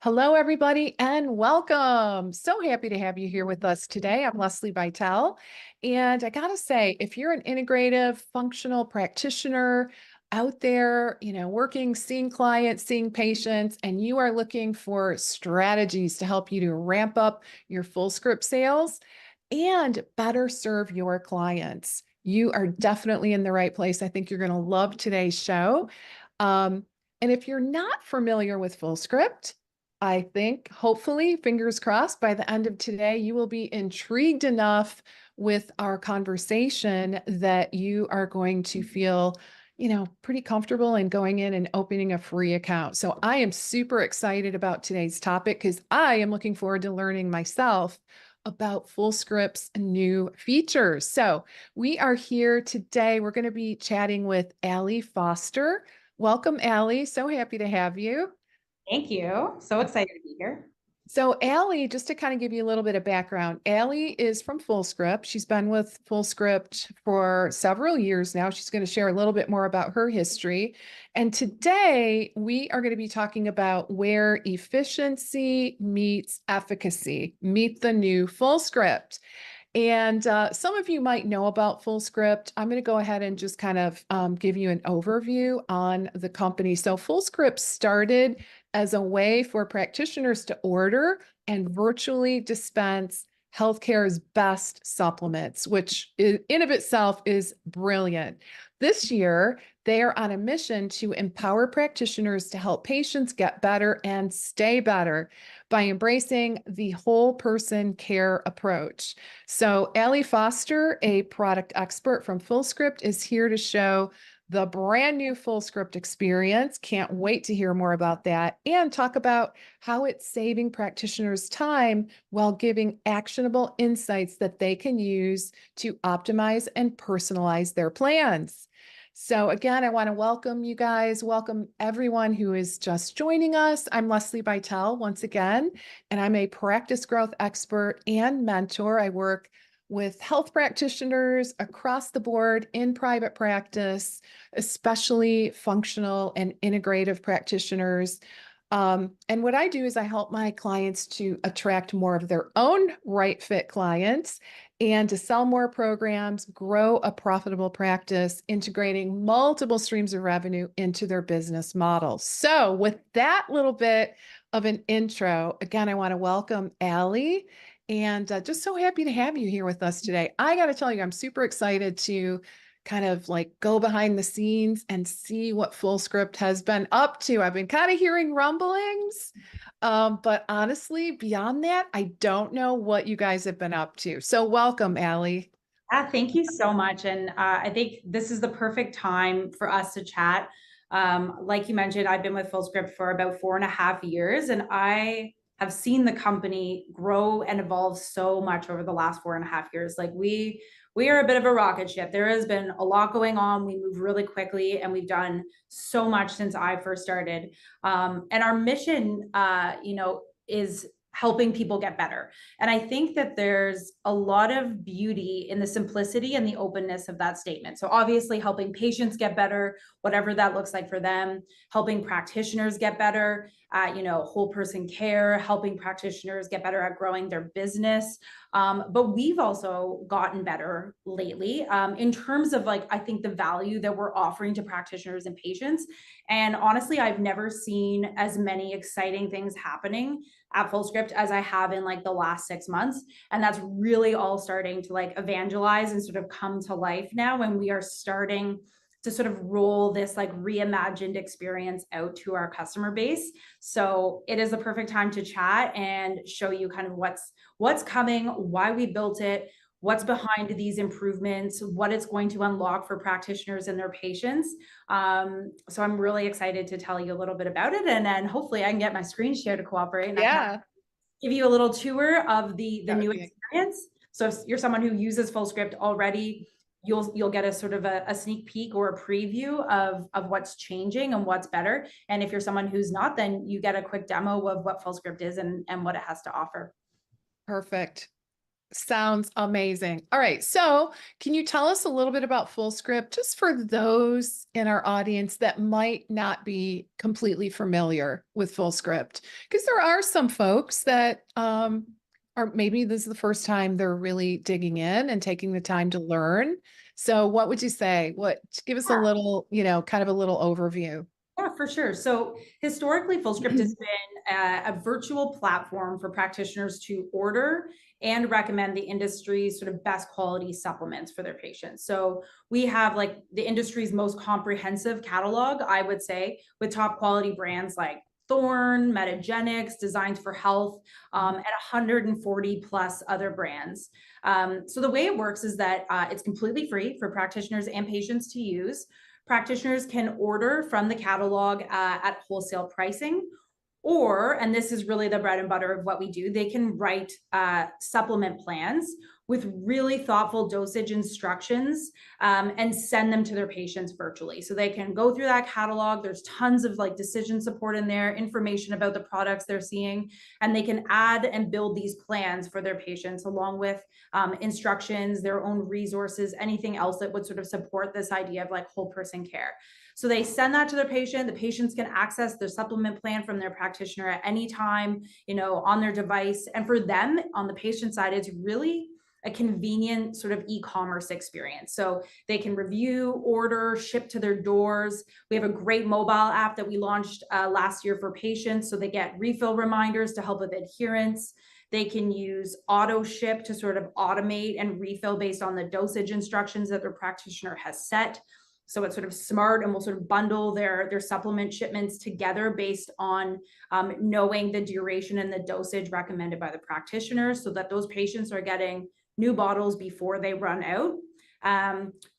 Hello, everybody, and welcome. So happy to have you here with us today. I'm Leslie Vitel. And I got to say, if you're an integrative, functional practitioner out there, working, seeing clients, seeing patients, and you are looking for strategies to help you to ramp up your Fullscript sales and better serve your clients, you are definitely in the right place. I think you're going to love today's show. Um, and if you're not familiar with Fullscript, I think, hopefully, fingers crossed, by the end of today, you will be intrigued enough with our conversation that you are going to feel, pretty comfortable in going in and opening a free account. So I am super excited about today's topic because I am looking forward to learning myself about Fullscript's new features. So we are here today. We're going to be chatting with Ally Foster. Welcome, Ally. So happy to have you. Thank you. So excited to be here. So Ally, just to kind of give you a little bit of background, Ally is from Fullscript. She's been with Fullscript for several years now. She's going to share a little bit more about her history. And today we are going to be talking about where efficiency meets efficacy. Meet the new Fullscript. And some of you might know about Fullscript. I'm going to go ahead and just kind of give you an overview on the company. So Fullscript started as a way for practitioners to order and virtually dispense healthcare's best supplements, which in of itself is brilliant. This year, they are on a mission to empower practitioners to help patients get better and stay better by embracing the whole person care approach. So, Ally Foster, a product expert from Fullscript, is here to show the brand new Fullscript experience. Can't wait to hear more about that and talk about how it's saving practitioners time while giving actionable insights that they can use to optimize and personalize their plans. So again, I want to welcome you guys, welcome everyone who is just joining us. I'm Leslie Vitel once again, and I'm a practice growth expert and mentor. I work with health practitioners across the board in private practice, especially functional and integrative practitioners. And what I do is I help my clients to attract more of their own right fit clients and to sell more programs, grow a profitable practice, integrating multiple streams of revenue into their business model. So, with that little bit of an intro, again, I want to welcome Ally. And just so happy to have you here with us today. I got to tell you, I'm super excited to kind of like go behind the scenes and see what Fullscript has been up to. I've been kind of hearing rumblings, but honestly, beyond that, I don't know what you guys have been up to. So welcome, Ally. Thank you so much. And I think this is the perfect time for us to chat. Like you mentioned, I've been with Fullscript for about 4.5 years, and I have seen the company grow and evolve so much over the last 4.5 years. Like we are a bit of a rocket ship. There has been a lot going on. We move really quickly, and we've done so much since I first started. And our mission, is helping people get better. And I think that there's a lot of beauty in the simplicity and the openness of that statement. So obviously helping patients get better, whatever that looks like for them, helping practitioners get better at, whole person care, helping practitioners get better at growing their business. But we've also gotten better lately in terms of I think the value that we're offering to practitioners and patients. And honestly, I've never seen as many exciting things happening at Fullscript as I have in the last 6 months. And that's really all starting to evangelize and sort of come to life now. And we are starting to sort of roll this reimagined experience out to our customer base. So it is the perfect time to chat and show you kind of what's coming, why we built it, what's behind these improvements, what it's going to unlock for practitioners and their patients. So I'm really excited to tell you a little bit about it, and then hopefully I can get my screen share to cooperate and I can Yeah, give you a little tour of the that would new be experience. So if you're someone who uses Fullscript already, you'll get a sort of a sneak peek or a preview of what's changing and what's better. And if you're someone who's not, then you get a quick demo of what Fullscript is and what it has to offer. perfect. Sounds amazing. All right. So, can you tell us a little bit about Fullscript, just for those in our audience that might not be completely familiar with Fullscript? Because there are some folks that are maybe this is the first time they're really digging in and taking the time to learn. So, what would you say? Give us a little, kind of a little overview. Yeah, for sure. So historically, Fullscript has been a virtual platform for practitioners to order and recommend the industry's sort of best quality supplements for their patients. So we have like the industry's most comprehensive catalog, I would say, with top quality brands like Thorne, Metagenics, Designed for Health, and 140 plus other brands. So the way it works is that it's completely free for practitioners and patients to use. Practitioners can order from the catalog at wholesale pricing, or, and this is really the bread and butter of what we do, they can write supplement plans with really thoughtful dosage instructions and send them to their patients virtually. So they can go through that catalog. There's tons of like decision support in there, information about the products they're seeing, and they can add and build these plans for their patients along with instructions, their own resources, anything else that would sort of support this idea of like whole person care. So they send that to their patient. The patients can access their supplement plan from their practitioner at any time, on their device. And for them, on the patient side, it's really a convenient sort of e-commerce experience. So they can review, order, ship to their doors. We have a great mobile app that we launched last year for patients. So they get refill reminders to help with adherence. They can use auto ship to sort of automate and refill based on the dosage instructions that their practitioner has set. So it's sort of smart, and we'll sort of bundle their supplement shipments together based on knowing the duration and the dosage recommended by the practitioner, so that those patients are getting new bottles before they run out.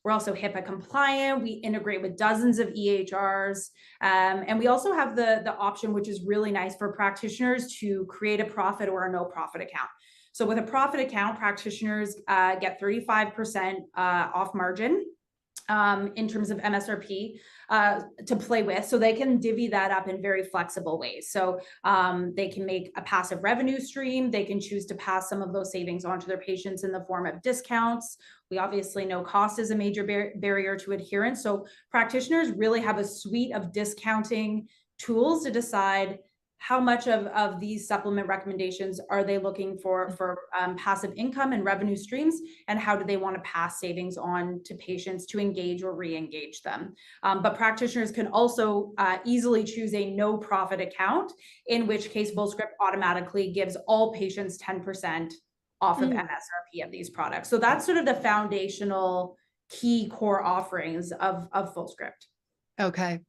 We're also HIPAA compliant. We integrate with dozens of EHRs. And we also have the option, which is really nice for practitioners, to create a profit or a no profit account. So with a profit account, practitioners get 35% off margin in terms of MSRP to play with. So they can divvy that up in very flexible ways. So they can make a passive revenue stream. They can choose to pass some of those savings on to their patients in the form of discounts. We obviously know cost is a major barrier to adherence. So practitioners really have a suite of discounting tools to decide how much of these supplement recommendations are they looking for passive income and revenue streams, and how do they want to pass savings on to patients to engage or re-engage them. But practitioners can also easily choose a no profit account, in which case Fullscript automatically gives all patients 10% off of MSRP of these products. So that's sort of the foundational key core offerings of Fullscript. Okay.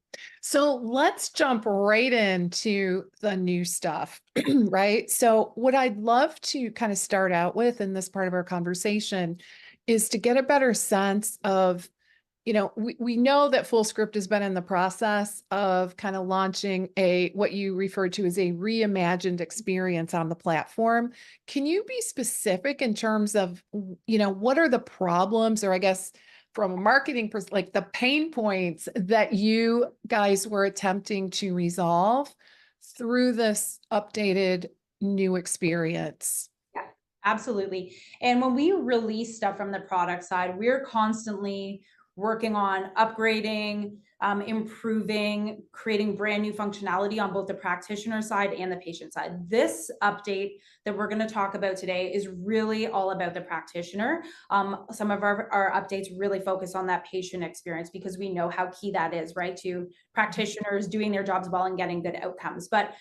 So let's jump right into the new stuff, right? So what I'd love to kind of start out with in this part of our conversation is to get a better sense of, we know that Fullscript has been in the process of kind of launching what you referred to as a reimagined experience on the platform. Can you be specific in terms of, what are the problems, or I guess from a marketing like the pain points that you guys were attempting to resolve through this updated new experience? Yeah, absolutely. And when we release stuff from the product side, we're constantly working on upgrading, improving, creating brand new functionality on both the practitioner side and the patient side. This update that we're going to talk about today is really all about the practitioner. Some of our updates really focus on that patient experience, because we know how key that is, right? To practitioners doing their jobs well and getting good outcomes. But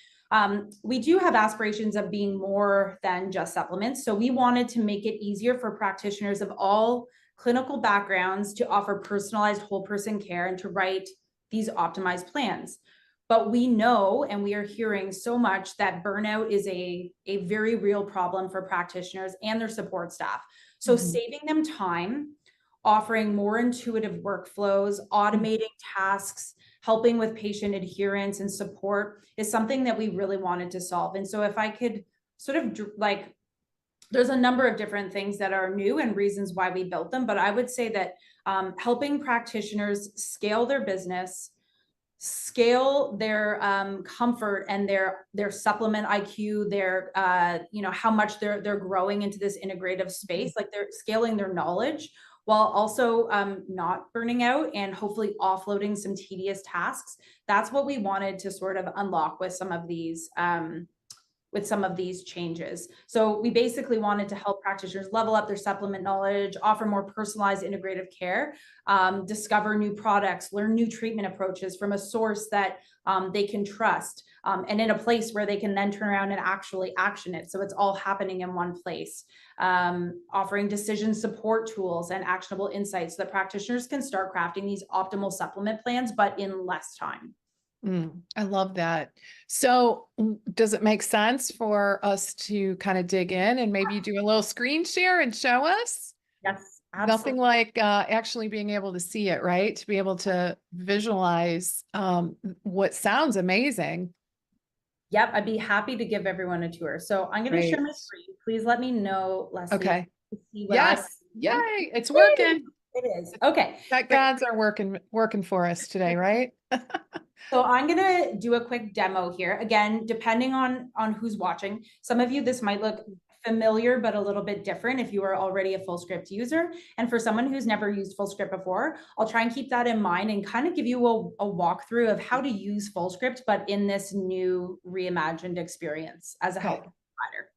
we do have aspirations of being more than just supplements. So we wanted to make it easier for practitioners of all clinical backgrounds to offer personalized whole person care and to write these optimized plans. But we know, and we are hearing so much, that burnout is a very real problem for practitioners and their support staff. So saving them time, offering more intuitive workflows, automating tasks, helping with patient adherence and support is something that we really wanted to solve. And so if I could sort of there's a number of different things that are new and reasons why we built them, but I would say that helping practitioners scale their business, scale their comfort and their supplement IQ, their how much they're growing into this integrative space, like they're scaling their knowledge while also not burning out and hopefully offloading some tedious tasks. That's what we wanted to sort of unlock with some of these changes. So we basically wanted to help practitioners level up their supplement knowledge, offer more personalized integrative care, discover new products, learn new treatment approaches from a source that they can trust, and in a place where they can then turn around and actually action it. So it's all happening in one place. Offering decision support tools and actionable insights so that practitioners can start crafting these optimal supplement plans, but in less time. I love that. So does it make sense for us to kind of dig in and maybe do a little screen share and show us? Yes, Nothing absolutely. like actually being able to see it, right? To be able to visualize what sounds amazing. Yep, I'd be happy to give everyone a tour. So I'm going to share Great. my screen. Please let me know, Leslie, if Okay. you see what I Yes. see. Yay. It's Yay! working. It is. Okay, Tech great. gods are working for us today, right? So I'm going to do a quick demo here. Again, depending on who's watching, some of you, this might look familiar, but a little bit different if you are already a Fullscript user. And for someone who's never used Fullscript before, I'll try and keep that in mind and kind of give you a walkthrough of how to use Fullscript, but in this new reimagined experience as a Okay. healthcare provider.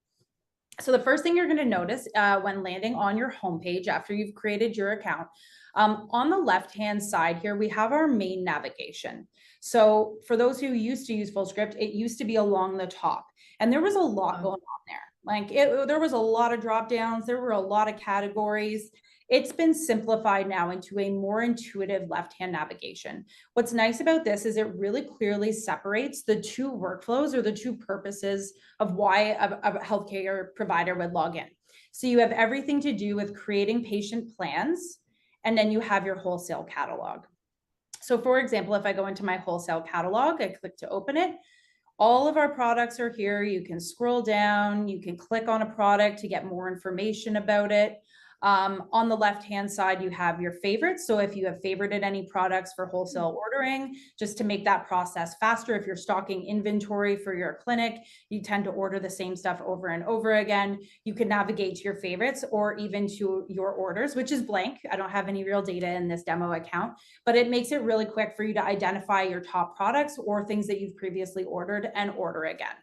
So the first thing you're going to notice when landing on your homepage after you've created your account, on the left-hand side here, we have our main navigation. So for those who used to use Fullscript, it used to be along the top, and there was a lot going on there. Like there was a lot of drop downs, there were a lot of categories. It's been simplified now into a more intuitive left-hand navigation. What's nice about this is it really clearly separates the two workflows or the two purposes of why a healthcare provider would log in. So you have everything to do with creating patient plans, and then you have your wholesale catalog. So for example, if I go into my wholesale catalog, I click to open it, all of our products are here. You can scroll down, you can click on a product to get more information about it. On the left-hand side, you have your favorites. So if you have favorited any products for wholesale ordering, just to make that process faster, if you're stocking inventory for your clinic, you tend to order the same stuff over and over again. You can navigate to your favorites or even to your orders, which is blank. I don't have any real data in this demo account, but it makes it really quick for you to identify your top products or things that you've previously ordered and order again.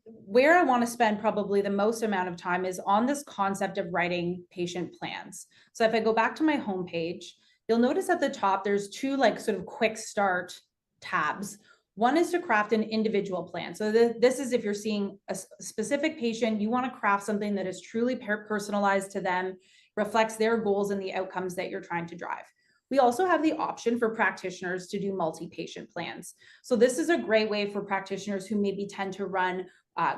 Where I want to spend probably the most amount of time is on this concept of writing patient plans. So if I go back to my homepage, you'll notice at the top, there's two like sort of quick start tabs. One is to craft an individual plan. So this is if you're seeing a specific patient, you want to craft something that is truly personalized to them, reflects their goals and the outcomes that you're trying to drive. We also have the option for practitioners to do multi-patient plans. So this is a great way for practitioners who maybe tend to run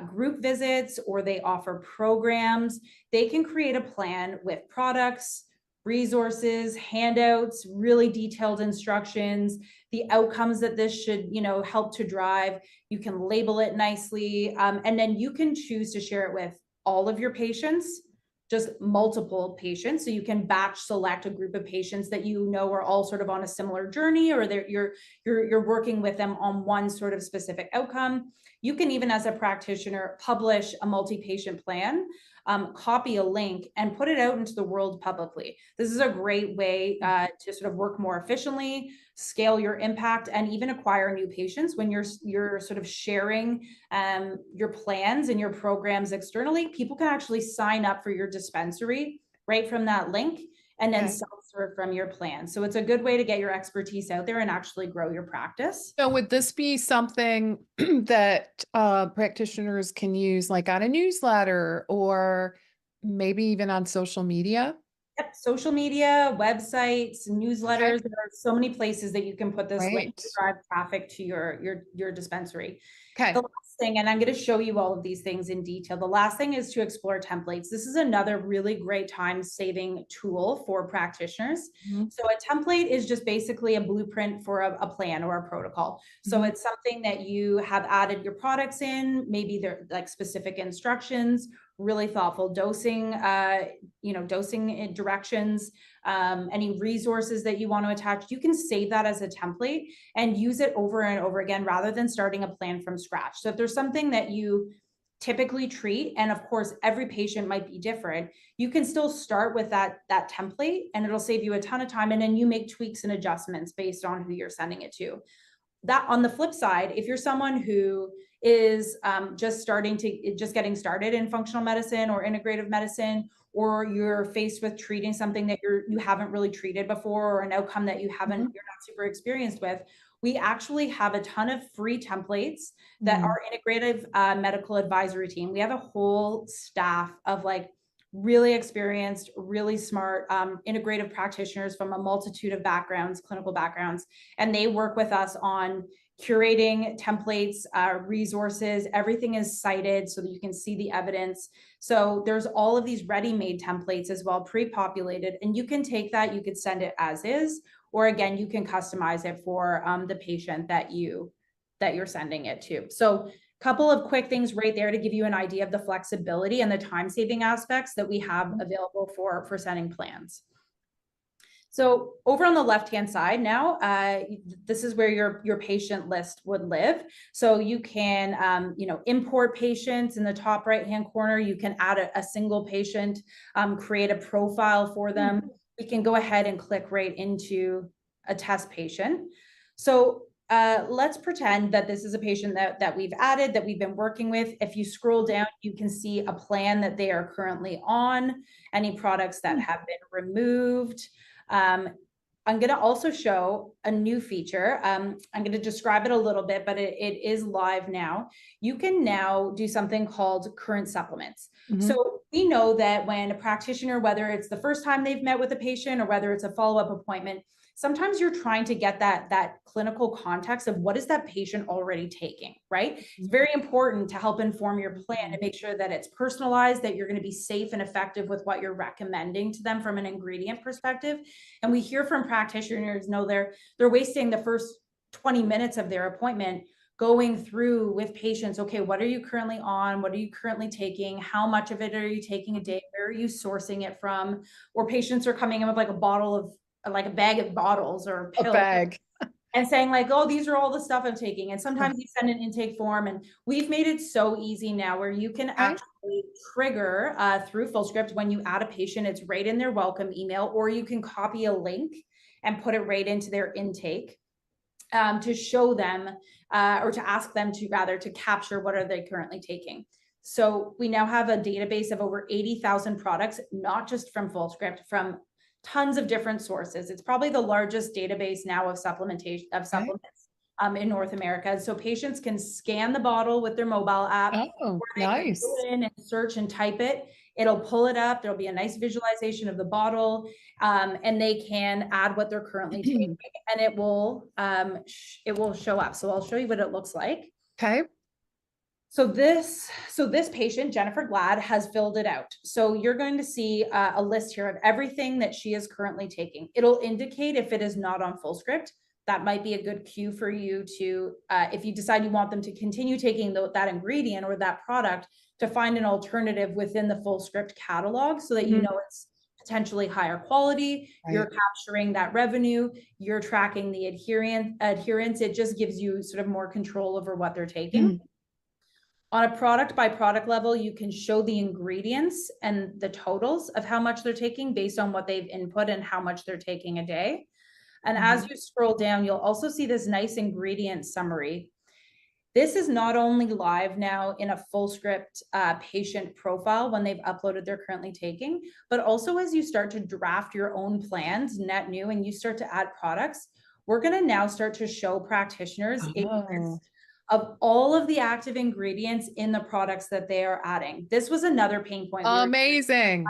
group visits or they offer programs. They can create a plan with products, resources, handouts, really detailed instructions, the outcomes that this should, help to drive. You can label it nicely, and then you can choose to share it with all of your patients, just multiple patients. So you can batch select a group of patients that you know are all sort of on a similar journey, or you're working with them on one sort of specific outcome. You can even, as a practitioner, publish a multi-patient plan, copy a link, and put it out into the world publicly. This is a great way to sort of work more efficiently, scale your impact, and even acquire new patients when you're sort of sharing your plans and your programs externally. People can actually sign up for your dispensary right from that link and then self-serve from your plan. So it's a good way to get your expertise out there and actually grow your practice. So would this be something that practitioners can use like on a newsletter or maybe even on social media? Yep, social media, websites, Okay. newsletters. There are so many places that you can put this link Right. to drive traffic to your dispensary. The Okay. last thing, and I'm going to show you all of these things in detail. The last thing is to explore templates. This is another really great time-saving tool for practitioners. Mhm. So a template is just basically a blueprint for a plan or a protocol. So Mhm. it's something that you have added your products in, maybe they're like specific instructions, really thoughtful. Dosing, dosing directions, any resources that you want to attach, you can save that as a template and use it over and over again rather than starting a plan from scratch. So if there's something that you typically treat, and of course every patient might be different, you can still start with that template, and it'll save you a ton of time, and then you make tweaks and adjustments based on who you're sending it to. That on the flip side, if you're someone who is just getting started in functional medicine or integrative medicine, or you're faced with treating something that you haven't really treated before, or an outcome that you're not super experienced with, we actually have a ton of free templates that our integrative medical advisory team, we have a whole staff of like really experienced, really smart integrative practitioners from a multitude of backgrounds, clinical backgrounds, and they work with us on curating templates, resources. Everything is cited so that you can see the evidence. So there's all of these ready-made templates as well, pre-populated, and you can take that, you could send it as is, or again, you can customize it for the patient that you're sending it to. So couple of quick things right there to give you an idea of the flexibility and the time-saving aspects that we have available for sending plans. So over on the left-hand side now, this is where your patient list would live. So you can, import patients in the top right-hand corner. You can add a single patient, create a profile for them. We can go ahead and click right into a test patient. So let's pretend that this is a patient that we've added, that we've been working with. If you scroll down, you can see a plan that they are currently on, any products that have been removed. I'm going to also show a new feature. I'm going to describe it a little bit, but it is live now. You can now do something called current supplements. So we know that when a practitioner, whether it's the first time they've met with a patient or whether it's a follow-up appointment, sometimes you're trying to get that clinical context of what is that patient already taking, right? It's very important to help inform your plan to make sure that it's personalized, that you're going to be safe and effective with what you're recommending to them from an ingredient perspective. And we hear from practitioners, they're wasting the first 20 minutes of their appointment going through with patients, okay, what are you currently on? What are you currently taking? How much of it are you taking a day? Where are you sourcing it from? Or patients are coming in with like a bag of bottles or pills. A bag. And saying like, oh, these are all the stuff I'm taking. And sometimes you send an intake form, and we've made it so easy now where you can actually trigger through Fullscript when you add a patient, it's right in their welcome email, or you can copy a link and put it right into their intake to show them or to ask them to capture what are they currently taking. So we now have a database of over 80,000 products, not just from Fullscript, from tons of different sources. It's probably the largest database now of supplements in North America. So patients can scan the bottle with their mobile app, Oh, or they nice. can go in and search and type it. It'll pull it up. There'll be a nice visualization of the bottle, and they can add what they're currently taking, and it will show up. So I'll show you what it looks like. Okay. So this patient, Jennifer Glad, has filled it out. So you're going to see a list here of everything that she is currently taking. It'll indicate if it is not on Fullscript. That might be a good cue for you to, if you decide you want them to continue taking that ingredient or that product, to find an alternative within the Fullscript catalog so that you know it's potentially higher quality, you're capturing that revenue, you're tracking the adherence. It just gives you sort of more control over what they're taking. On a product by product level, you can show the ingredients and the totals of how much they're taking based on what they've input and how much they're taking a day. And as you scroll down, you'll also see this nice ingredient summary. This is not only live now in a Fullscript patient profile when they've uploaded they're currently taking, but also as you start to draft your own plans, net new, and you start to add products, we're going to now start to show practitioners a list of all of the active ingredients in the products that they are adding. This was another pain point. Amazing.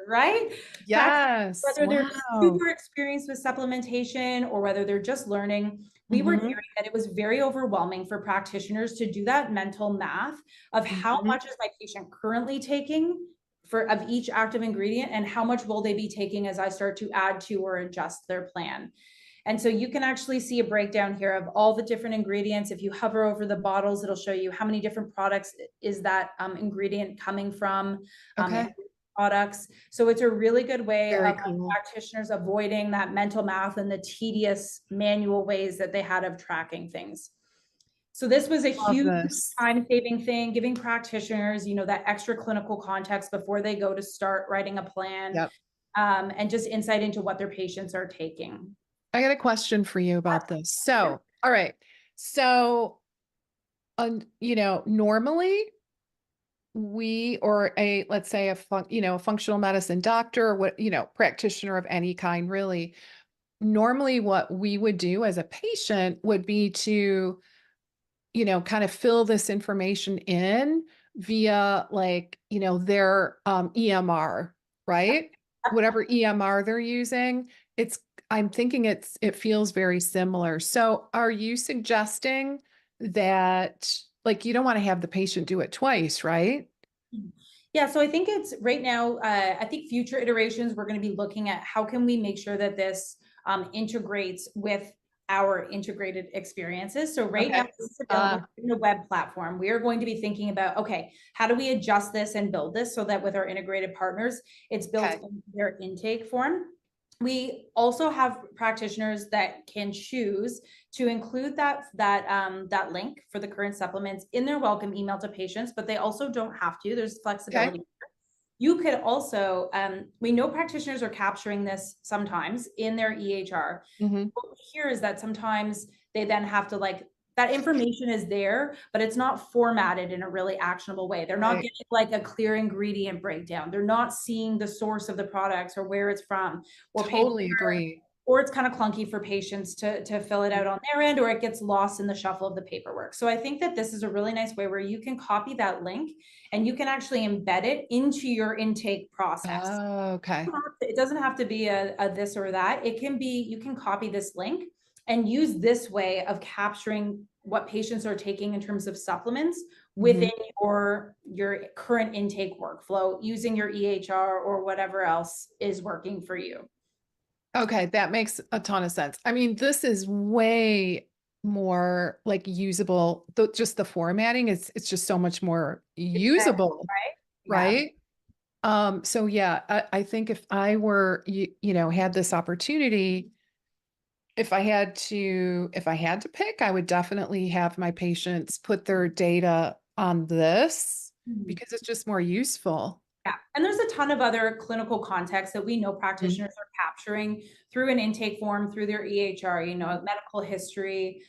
Right? Yes. Whether they're super experienced with supplementation or whether they're just learning, we were hearing that it was very overwhelming for practitioners to do that mental math of how much is my patient currently taking of each active ingredient and how much will they be taking as I start to add to or adjust their plan. And so you can actually see a breakdown here of all the different ingredients. If you hover over the bottles, it'll show you how many different products is that ingredient coming from, Okay. products. So it's a really good way Very of cool. practitioners avoiding that mental math and the tedious manual ways that they had of tracking things. So this was a Love huge this. time-saving thing, giving practitioners, that extra clinical context before they go to start writing a plan, Yep. and just insight into what their patients are taking. I got a question for you about this. So, all right. So, normally we or a let's say a functional medicine doctor or practitioner of any kind really, normally what we would do as a patient would be to kind of fill this information in via their EMR, right? Whatever EMR they're using. It's I'm thinking it feels very similar. So are you suggesting that you don't want to have the patient do it twice, right? Yeah, so I think it's right now, I think future iterations, we're going to be looking at how can we make sure that this integrates with our integrated experiences. So right now, Okay. this is available in a web platform. We are going to be thinking about, okay, how do we adjust this and build this so that with our integrated partners, it's built Okay. into their intake form. We also have practitioners that can choose to include that link for the current supplements in their welcome email to patients, but they also don't have to. There's Okay. flexibility. You could also, we know practitioners are capturing this sometimes in their EHR. Hmm. What we hear is that sometimes they then have to that information is there, but it's not formatted in a really actionable way. They're not Right. getting a clear ingredient breakdown. They're not seeing the source of the products or where it's from, or Totally agree. or it's kind of clunky for patients to fill it out on their end, or it gets lost in the shuffle of the paperwork. So I think that this is a really nice way where you can copy that link and you can actually embed it into your intake process. Oh, okay. It doesn't have to be a this or that. It can be, you can copy this link and use this way of capturing what patients are taking in terms of supplements Hmm. within your current intake workflow using your EHR or whatever else is working for you. Okay, that makes a ton of sense. I mean, this is way more usable. Just the formatting is it's just so much more usable, Yeah. right? So yeah, I think if I were had this opportunity, if I had to pick, I would definitely have my patients put their data on this Mhm. because it's just more useful. Yeah. And there's a ton of other clinical context that we know Mhm. practitioners are capturing through an intake form, through their EHR, medical history,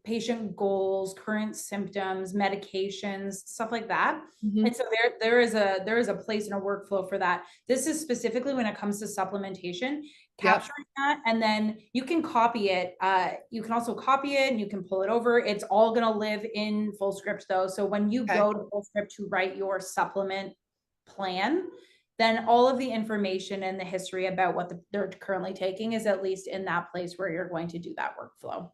patient goals, current symptoms, medications, stuff like that. Mhm. And so there is a place in a workflow for that. This is specifically when it comes to supplementation, Yep. capturing that, and then you can copy it. You can also copy it and you can pull it over. It's all going to live in Fullscript though. So when you Okay. go to Fullscript to write your supplement plan, then all of the information and the history about what they're currently taking is at least in that place where you're going to do that workflow.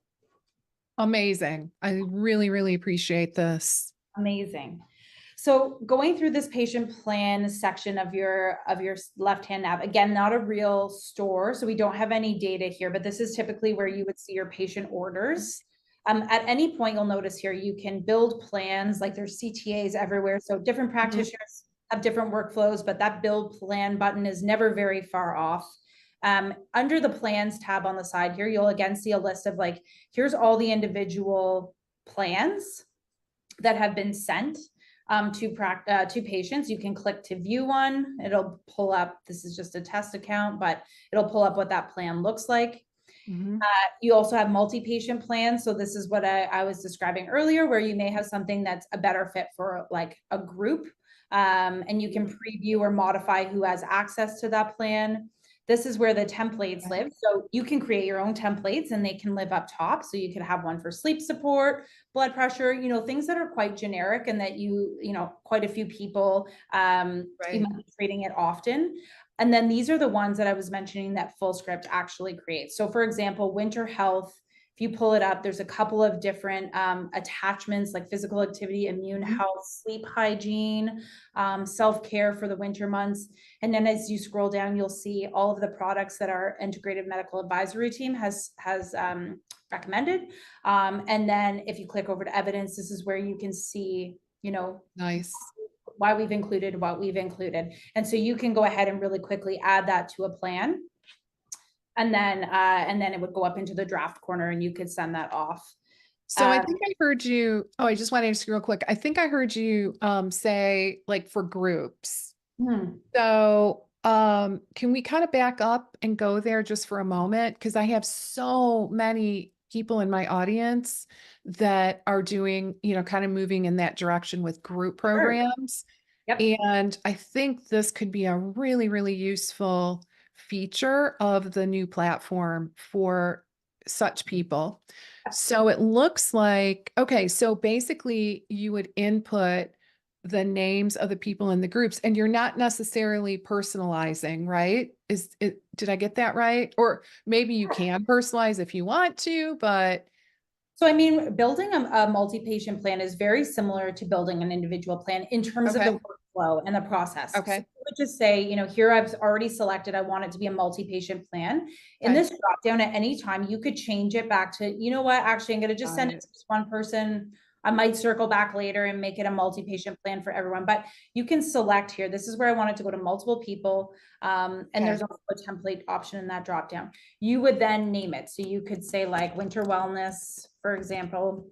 Amazing. I really, really appreciate this. Amazing. So going through this patient plan section of your left-hand nav, again, not a real store, so we don't have any data here, but this is typically where you would see your patient orders. At any point, you'll notice here you can build plans, like there's CTAs everywhere, so different Mhm. practitioners have different workflows, but that build plan button is never very far off. Under the plans tab on the side here, you'll again see a list of here's all the individual plans that have been sent to patients. You can click to view one. It'll pull up, this is just a test account, but it'll pull up what that plan looks like. Mhm. You also have multi-patient plans. So this is what I was describing earlier, where you may have something that's a better fit for a group. And you can preview or modify who has access to that plan. This is where the templates live. So you can create your own templates and they can live up top. So you could have one for sleep support, blood pressure, things that are quite generic and that quite a few people, you Right. might be treating it often. And then these are the ones that I was mentioning that Fullscript actually creates. So for example, winter health, if you pull it up, there's a couple of different attachments like physical activity, immune Mhm. health, sleep hygiene, self-care for the winter months. And then as you scroll down, you'll see all of the products that our integrative medical advisory team has recommended. And then if you click over to evidence, this is where you can see, you know, Nice. why we've included what we've included. And so you can go ahead and really quickly add that to a plan. And then it would go up into the draft corner and you could send that off. So I think I heard you, oh, I just want to ask you real quick. I think I heard you say like for groups. Hmm. So can we kind of back up and go there just for a moment? Because I have so many people in my audience that are doing, kind of moving in that direction with group Sure. programs. Yep. And I think this could be a really, really useful feature of the new platform for such people. So it looks like, okay, so basically you would input the names of the people in the groups and you're not necessarily personalizing, right? Did I get that right? Or maybe you can personalize if you want to, but So, I mean, building a multi-patient plan is very similar to building an individual plan in terms of the okay. workflow and the process. So Okay. you would just say, here I've already selected, I want it to be a multi-patient plan. In Okay. this drop down at any time, you could change it back to, you know what, actually, I'm going to just Got send it it. to this one person. I might circle back later and make it a multi-patient plan for everyone, but you can select here. This is where I want it to go to multiple people. And Okay. there's also a template option in that drop down. You would then name it. So you could say like winter wellness, for example.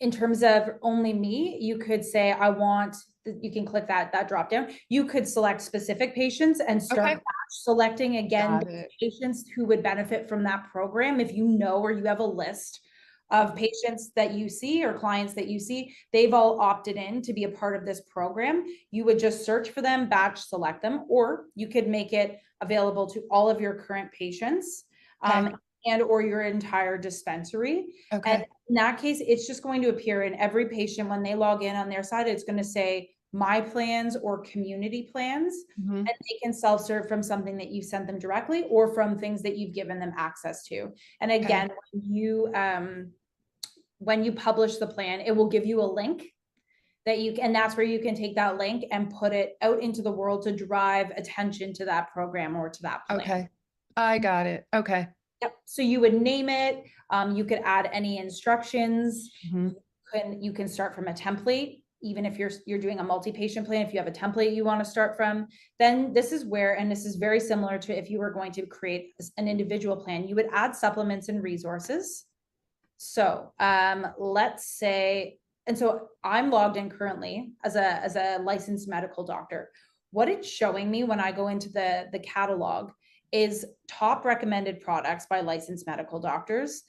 In terms of only me, you could say, I want, you can click that drop down. You could select specific patients and start Okay. batch selecting again Got it. patients who would benefit from that program. If you know, or you have a list of patients that you see or clients that you see, they've all opted in to be a part of this program. You would just search for them, batch select them, or you could make it available to all of your current patients. Okay. And or your entire dispensary. And Okay. in that case, it's just going to appear in every patient when they log in on their side. It's going to say my plans or community plans, Mhm. and they can self-serve from something that you sent them directly or from things that you've given them access to. And Okay. again, when you publish the plan, it will give you a link that you can, and that's where you can take that link and put it out into the world to drive attention to that program or to that plan. Okay. I got it. Okay. Yep. So you would name it. You could add any instructions. Mhm. You can start from a template, even if you're doing a multi-patient plan. If you have a template you want to start from, then this is where, and this is very similar to if you were going to create an individual plan, you would add supplements and resources. So let's say, and so I'm logged in currently as a licensed medical doctor. What it's showing me when I go into the catalog is top recommended products by licensed medical doctors,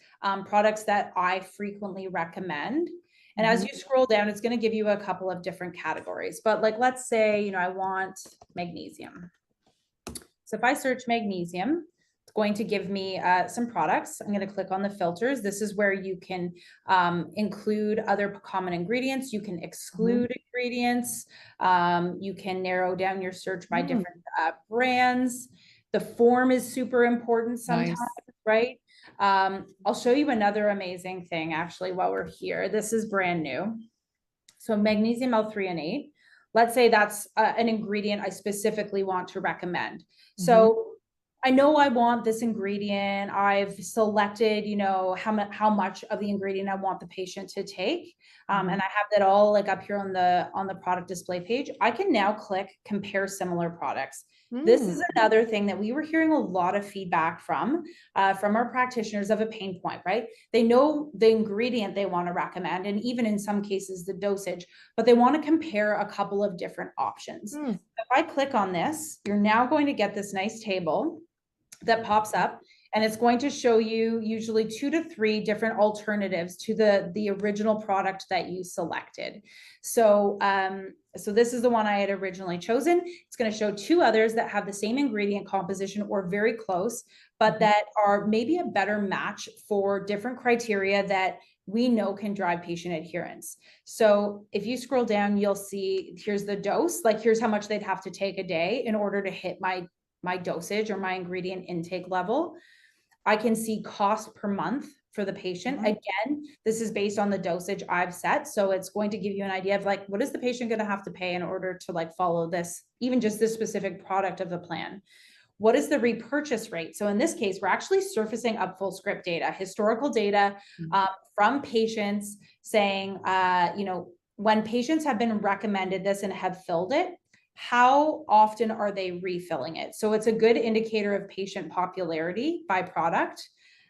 products that I frequently recommend. And as Mhm. you scroll down, it's going to give you a couple of different categories. But like, let's say, I want magnesium. So if I search magnesium, it's going to give me some products. I'm going to click on the filters. This is where you can include other common ingredients. You can Mhm. exclude ingredients. You can narrow down your search by Mm. different brands. The form is super important sometimes, Nice. right? I'll show you another amazing thing actually while we're here. This is brand new. So magnesium L-threonate. Let's say that's an ingredient I specifically want to recommend. Mhm. So I know I want this ingredient. I've selected, how much of the ingredient I want the patient to take. And Mhm. I have that all like up here on the product display page. I can now click compare similar products. This is Mm. another thing that we were hearing a lot of feedback from our practitioners of a pain point, right? They know the ingredient they want to recommend, and even in some cases, the dosage, but they want to compare a couple of different options. Mm. If I click on this, you're now going to get this nice table that pops up, and it's going to show you usually 2 to 3 different alternatives to the original product that you selected. So so this is the one I had originally chosen. It's going to show 2 others that have the same ingredient composition or very close, but Mhm. that are maybe a better match for different criteria that we know can drive patient adherence. So if you scroll down, you'll see here's the dose, like here's how much they'd have to take a day in order to hit my dosage or my ingredient intake level. I can see cost per month for the patient. Mhm. Again, this is based on the dosage I've set. So it's going to give you an idea of like, what is the patient going to have to pay in order to like follow this, even just this specific product of the plan? What is the repurchase rate? So in this case, we're actually surfacing up Fullscript data, historical data from patients saying, when patients have been recommended this and have filled it, how often are they refilling it? So it's a good indicator of patient popularity by product,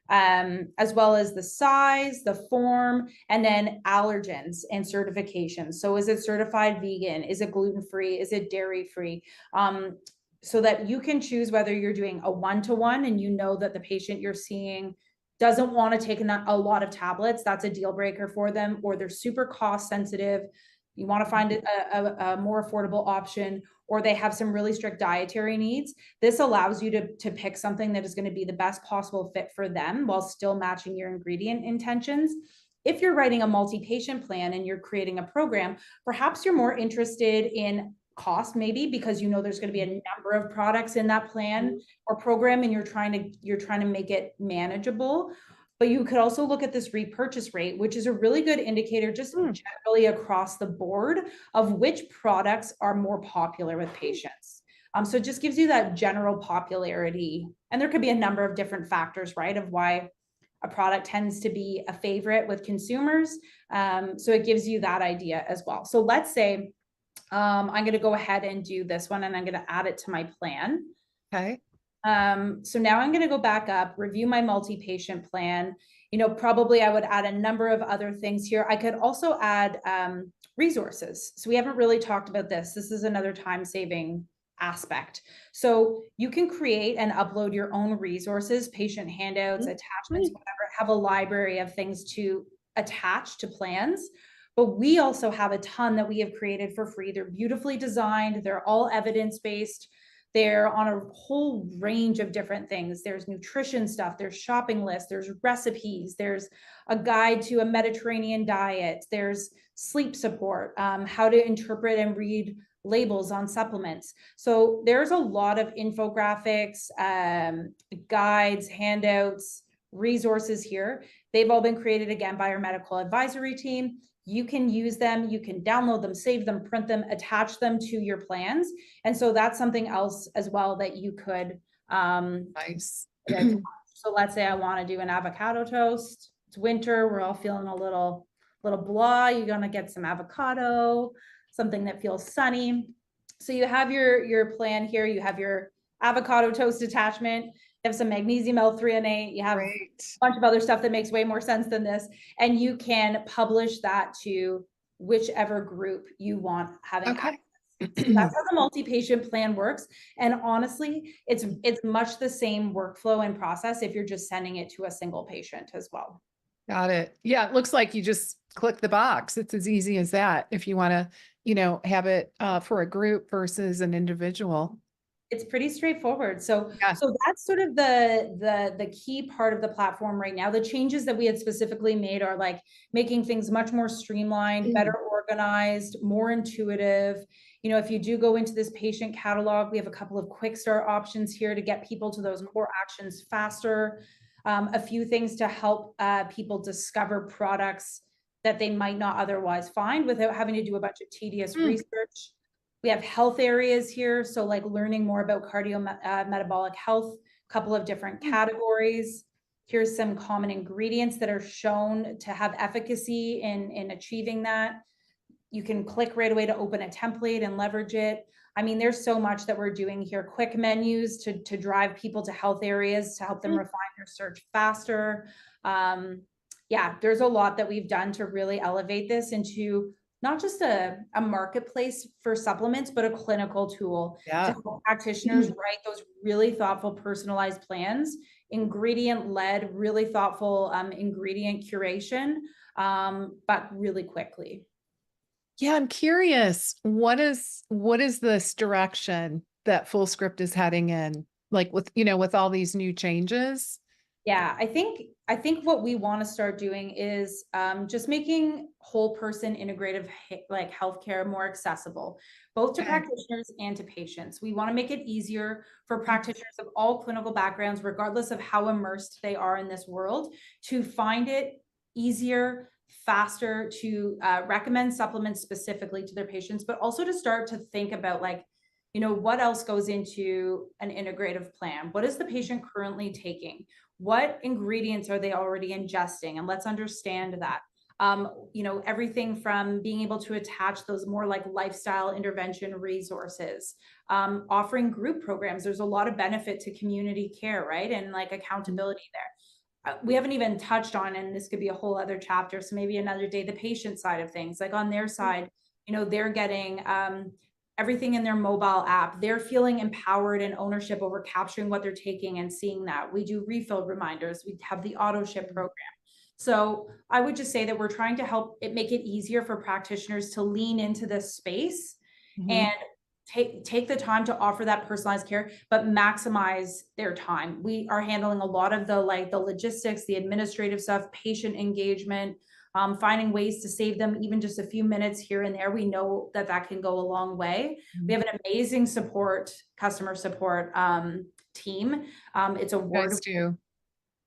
as well as the size, the form, and then allergens and certifications. So is it certified vegan? Is it gluten-free? Is it dairy-free? So that you can choose whether you're doing a one-to-one and you know that the patient you're seeing doesn't want to take a lot of tablets, that's a deal breaker for them, or they're super cost sensitive, you want to find a more affordable option, or they have some really strict dietary needs. This allows you to pick something that is going to be the best possible fit for them while still matching your ingredient intentions. If you're writing a multi-patient plan and you're creating a program, perhaps you're more interested in cost, maybe because you know there's going to be a number of products in that plan or program and you're trying to make it manageable. But you could also look at this repurchase rate, which is a really good indicator just generally across the board of which products are more popular with patients. So it just gives you that general popularity. And there could be a number of different factors, right, of why a product tends to be a favorite with consumers. So it gives you that idea as well. So let's say I'm going to go ahead and do this one and I'm going to add it to my plan. Okay. So now I'm going to go back up, review my multi-patient plan. Probably I would add a number of other things here. I could also add resources. So we haven't really talked about this. This is another time-saving aspect. So you can create and upload your own resources, patient handouts, attachments, whatever, have a library of things to attach to plans. But we also have a ton that we have created for free. They're beautifully designed. They're all evidence-based. They're on a whole range of different things. There's nutrition stuff, there's shopping lists, there's recipes, there's a guide to a Mediterranean diet, there's sleep support, how to interpret and read labels on supplements. So there's a lot of infographics, guides, handouts, resources here. They've all been created again by our medical advisory team. You can use them, you can download them, save them, print them, attach them to your plans. And so that's something else as well that you could Nice. so let's say I want to do an avocado toast. It's winter, we're all feeling a little blah. You're gonna get some avocado, something that feels sunny. So you have your plan here, you have your avocado toast attachment, you have some magnesium L-threonate, you have a bunch of other stuff that makes way more sense than this, and you can publish that to whichever group you want having access. So that's how the multi-patient plan works. And honestly, it's much the same workflow and process if you're just sending it to a single patient as well. Got it. Yeah, it looks like you just click the box. It's as easy as that if you want to, have it for a group versus an individual. It's pretty straightforward. So Yeah. so that's sort of the key part of the platform right now. The changes that we had specifically made are like making things much more streamlined, better organized, more intuitive. If you do go into this patient catalog, we have a couple of quick start options here to get people to those core actions faster. A few things to help people discover products that they might not otherwise find without having to do a bunch of tedious research. We have health areas here. So like learning more about metabolic health, a couple of different categories. Here's some common ingredients that are shown to have efficacy in achieving that. You can click right away to open a template and leverage it. I mean, there's so much that we're doing here. Quick menus to drive people to health areas to help them refine their search faster. Yeah, there's a lot that we've done to really elevate this into not just a marketplace for supplements, but a clinical tool to help practitioners write those really thoughtful, personalized plans, ingredient-led, really thoughtful ingredient curation, but really quickly. Yeah, I'm curious, what is this direction that Fullscript is heading in? Like with all these new changes? Yeah, I think what we want to start doing is just making whole person integrative like healthcare more accessible, both to Okay. practitioners and to patients. We want to make it easier for practitioners of all clinical backgrounds, regardless of how immersed they are in this world, to find it easier, faster to recommend supplements specifically to their patients, but also to start to think about like, what else goes into an integrative plan? What is the patient currently taking? What ingredients are they already ingesting? And let's understand that. Everything from being able to attach those more like lifestyle intervention resources, offering group programs. There's a lot of benefit to community care, right? And like accountability there. We haven't even touched on, and this could be a whole other chapter, so maybe another day, the patient side of things. Like on their side, they're getting everything in their mobile app. They're feeling empowered and ownership over capturing what they're taking and seeing that. We do refill reminders. We have the auto ship program. So I would just say that we're trying to help it make it easier for practitioners to lean into this space and take the time to offer that personalized care, but maximize their time. We are handling a lot of the logistics, the administrative stuff, patient engagement, finding ways to save them even just a few minutes here and there. We know that that can go a long way. We have an amazing customer support team. It's a You guys do.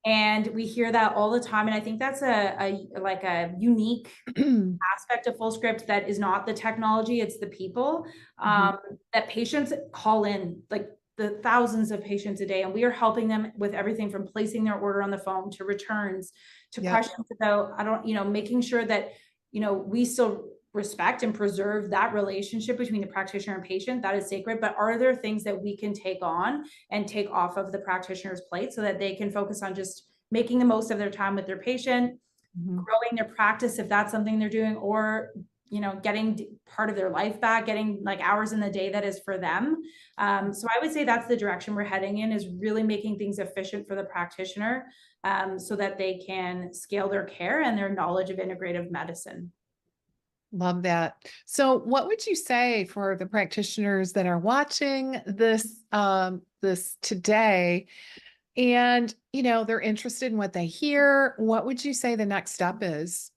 and we hear that all the time. And I think that's a unique aspect of Fullscript that is not the technology, it's the people. That patients call in, like the thousands of patients a day, and we are helping them with everything from placing their order on the phone to returns to Yep. questions about making sure that we still respect and preserve that relationship between the practitioner and patient. That is sacred. But are there things that we can take on and take off of the practitioner's plate so that they can focus on just making the most of their time with their patient, growing their practice if that's something they're doing, or getting part of their life back, getting like hours in the day that is for them. So I would say that's the direction we're heading in, is really making things efficient for the practitioner, so that they can scale their care and their knowledge of integrative medicine. Love that. So what would you say for the practitioners that are watching this today and they're interested in what they hear? What would you say the next step is?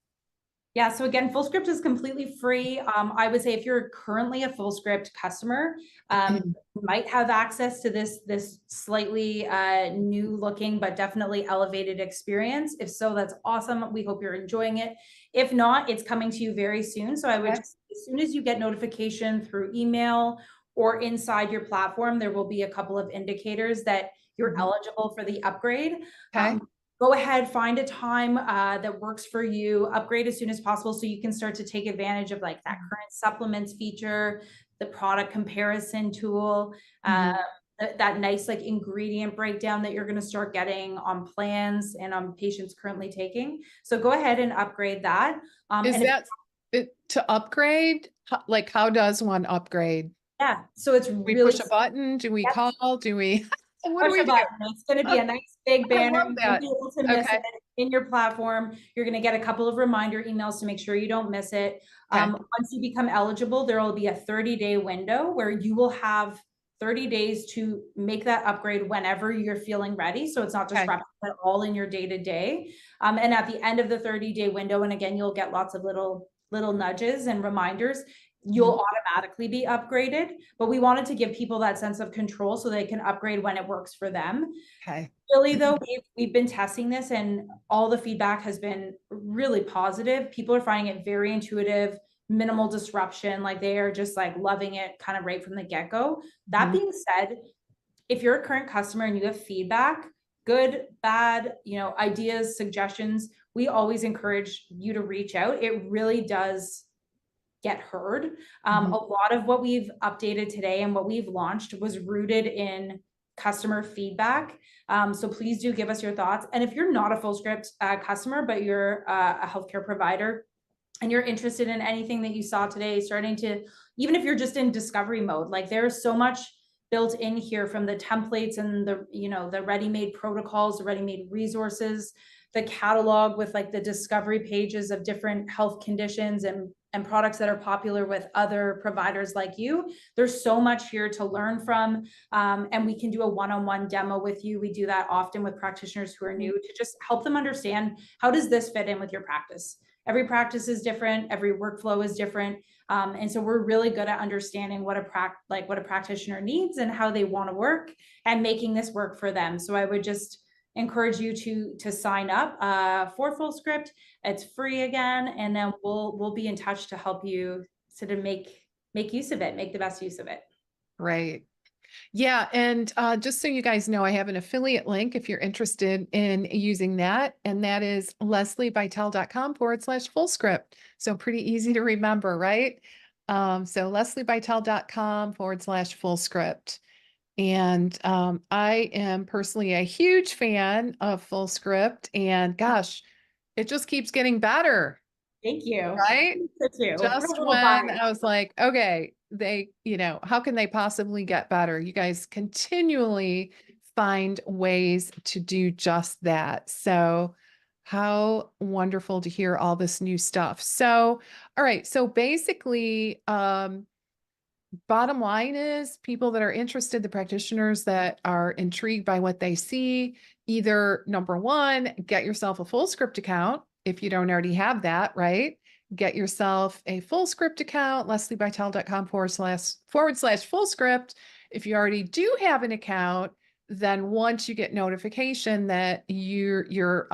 Yeah, so again, Fullscript is completely free. I would say if you're currently a Fullscript customer, you might have access to this slightly new looking, but definitely elevated experience. If so, that's awesome. We hope you're enjoying it. If not, it's coming to you very soon. So I would just, as soon as you get notification through email or inside your platform, there will be a couple of indicators that you're eligible for the upgrade. Okay. Go ahead, find a time that works for you, upgrade as soon as possible so you can start to take advantage of like that current supplements feature, the product comparison tool, that nice like ingredient breakdown that you're going to start getting on plans and on patients currently taking. So go ahead and upgrade that. Is that it to upgrade? Like, how does one upgrade? Yeah, so it's We really push a button? Do we yep. call? Do we? What do Push we a do? button. It's going to be a nice big I banner. love You won't that. be able to miss Okay. it in your platform. You're going to get a couple of reminder emails to make sure you don't miss it. Okay. Once you become eligible, there will be a 30-day window where you will have 30 days to make that upgrade whenever you're feeling ready. So it's not disruptive at all in your day-to-day. And at the end of the 30-day window, and again, you'll get lots of little nudges and reminders, you'll automatically be upgraded. But we wanted to give people that sense of control so they can upgrade when it works for them. Okay. Really though, we've been testing this and all the feedback has been really positive. People are finding it very intuitive, minimal disruption. Like they are just like loving it kind of right from the get-go. That being said, if you're a current customer and you have feedback, good, bad, ideas, suggestions, we always encourage you to reach out. It really does get heard. A lot of what we've updated today and what we've launched was rooted in customer feedback. So please do give us your thoughts. And if you're not a Fullscript customer, but you're a healthcare provider and you're interested in anything that you saw today, even if you're just in discovery mode, like there's so much built in here from the templates and the ready-made protocols, the ready-made resources, the catalog with like the discovery pages of different health conditions and products that are popular with other providers like you. There's so much here to learn from. And we can do a one-on-one demo with you. We do that often with practitioners who are new to just help them understand, how does this fit in with your practice? Every practice is different. Every workflow is different. And so we're really good at understanding what a practitioner needs and how they want to work and making this work for them. So I would just encourage you to sign up for Fullscript. It's free again, and then we'll be in touch to help you sort of make use of it, make the best use of it. Right. Yeah. And just so you guys know, I have an affiliate link if you're interested in using that. And that is lesliebytel.com/Fullscript. So pretty easy to remember, right? So lesliebytel.com/Fullscript. And I am personally a huge fan of Fullscript. And gosh, it just keeps getting better, Thank you. right? So too. We're a Just little when biased. I was like, okay, how can they possibly get better? You guys continually find ways to do just that. So, how wonderful to hear all this new stuff. So, all right. So basically, bottom line is people that are interested, the practitioners that are intrigued by what they see, either number one, get yourself a Fullscript account if you don't already have that, right? Get yourself a Fullscript account, lesliebytel.com// Fullscript. If you already do have an account, then once you get notification that your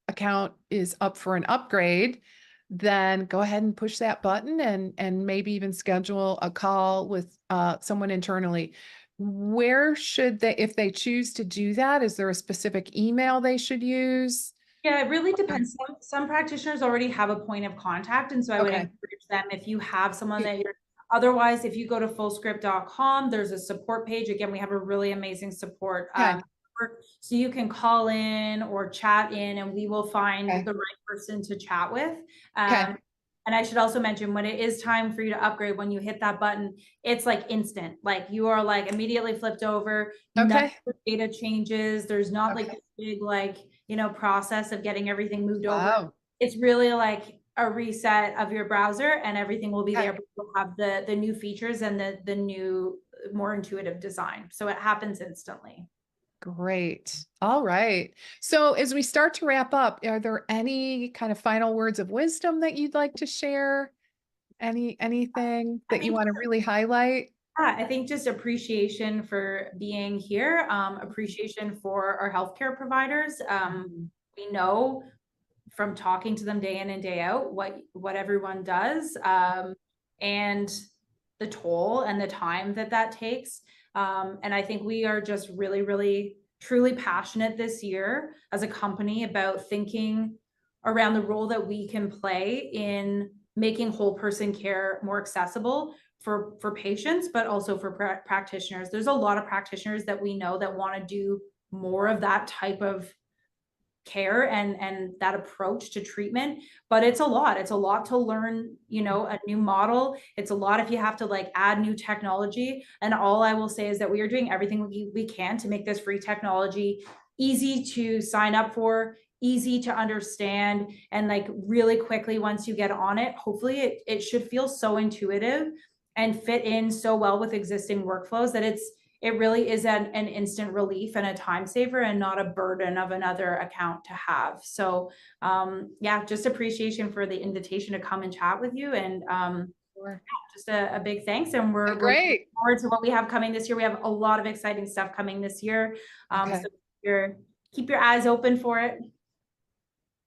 account is up for an upgrade, then go ahead and push that button and maybe even schedule a call with someone internally. Where should they, if they choose to do that, is there a specific email they should use? Yeah, it really depends. Some practitioners already have a point of contact, and so I would Okay. encourage them, if you have someone that you're, otherwise, if you go to fullscript.com, there's a support page. Again, we have a really amazing support. Okay. So you can call in or chat in, and we will find Okay. the right person to chat with. Okay. And I should also mention, when it is time for you to upgrade, when you hit that button, it's like instant. Like you are like immediately flipped over. None of Okay. the data changes. There's not like Okay. this big process of getting everything moved over. Wow. It's really like a reset of your browser, and everything will be Okay. there. But we'll have the new features and the new, more intuitive design. So it happens instantly. Great. All right. So as we start to wrap up, are there any kind of final words of wisdom that you'd like to share? Anything I that you think want to really highlight? Yeah, I think just appreciation for being here, appreciation for our healthcare providers. We know from talking to them day in and day out what everyone does, and the toll and the time that takes. And I think we are just really, really, truly passionate this year as a company about thinking around the role that we can play in making whole person care more accessible for patients, but also for practitioners. There's a lot of practitioners that we know that want to do more of that type of care and that approach to treatment, but it's a lot to learn, a new model. It's a lot if you have to like add new technology. And all I will say is that we are doing everything we can to make this free technology easy to sign up for, easy to understand, and like really quickly, once you get on it, hopefully it should feel so intuitive and fit in so well with existing workflows that it really is an instant relief and a time saver, and not a burden of another account to have. So yeah, just appreciation for the invitation to come and chat with you. And Sure. just a big thanks. And we're looking Great. forward to what we have coming this year. We have a lot of exciting stuff coming this year. Okay. So keep your eyes open for it.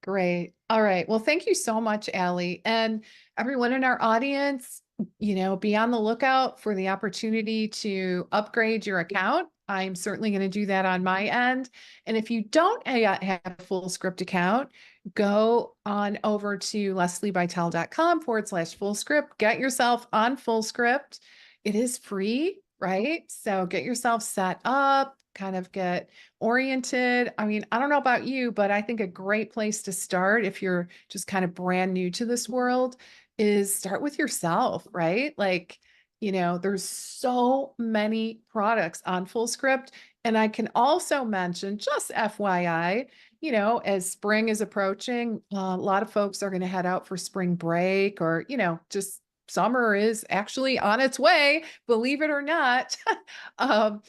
Great. All right. Well, thank you so much, Ally. And everyone in our audience, be on the lookout for the opportunity to upgrade your account. I'm certainly going to do that on my end. And if you don't yet have a Fullscript account, go on over to lesliebytel.com/Fullscript. Get yourself on Fullscript. It is free, right? So get yourself set up, kind of get oriented. I mean, I don't know about you, but I think a great place to start if you're just kind of brand new to this world is start with yourself, right? Like, there's so many products on Fullscript. And I can also mention, just FYI, as spring is approaching, a lot of folks are going to head out for spring break or, just summer is actually on its way, believe it or not. um,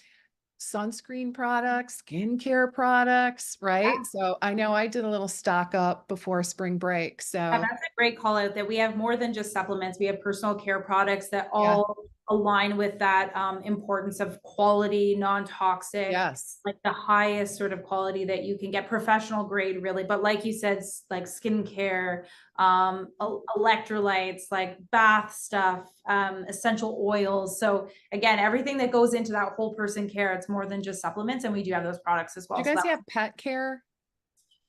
Sunscreen products, skincare products, right? So I know I did a little stock up before spring break. Yeah, So that's a great call out that we have more than just supplements. We have personal care products that yeah, all align with that importance of quality, non-toxic, yes, like the highest sort of quality that you can get, professional grade, really. But like you said, like skincare, electrolytes, like bath stuff, essential oils. So again, everything that goes into that whole person care, it's more than just supplements, and we do have those products as do well. you So guys that have pet care?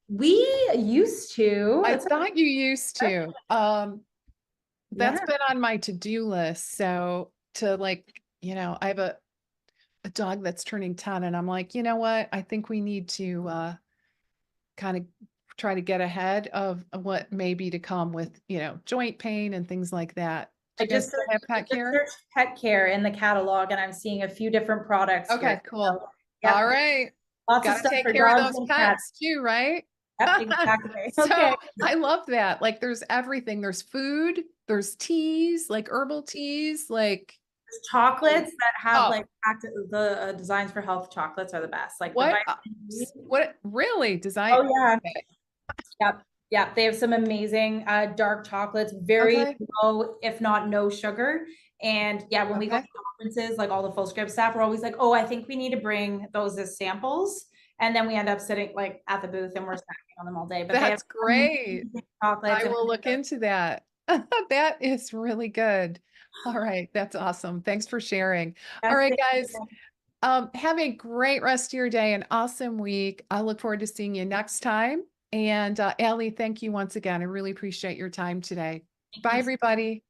we used to. I It's thought you used to. That's yeah. been on my to-do list. So to like, I have a dog that's turning 10 and I'm like, you know what? I think we need to kind of try to get ahead of what may be to come with, joint pain and things like that. Do I you guys just still have I pet just care? searched pet care in the catalog and I'm seeing a few different products here. Okay, So, cool. All yep, right. lots of Got to stuff take for care of dogs those and cats. pets too, right? Yep, exactly. So Okay. I love that. Like there's everything. There's food, there's teas, like herbal teas, like There's chocolates that have oh, like the designs for health chocolates are the best. Like the what vitamin D. what really design? Oh yeah. Okay. Yep. Yep. They have some amazing dark chocolates, very Okay. low, if not no sugar. And yeah, when we go to Okay. conferences, like all the Fullscript staff, we're always like, oh, I think we need to bring those as samples. And then we end up sitting like at the booth and we're snacking on them all day. But they have That's great. amazing chocolates I and will look into that. That is really good. All right, that's awesome. Thanks for sharing. All that's right, it. guys. Have a great rest of your day, an awesome week. I look forward to seeing you next time. And Allie, thank you once again. I really appreciate your time today. Thank Bye, you everybody.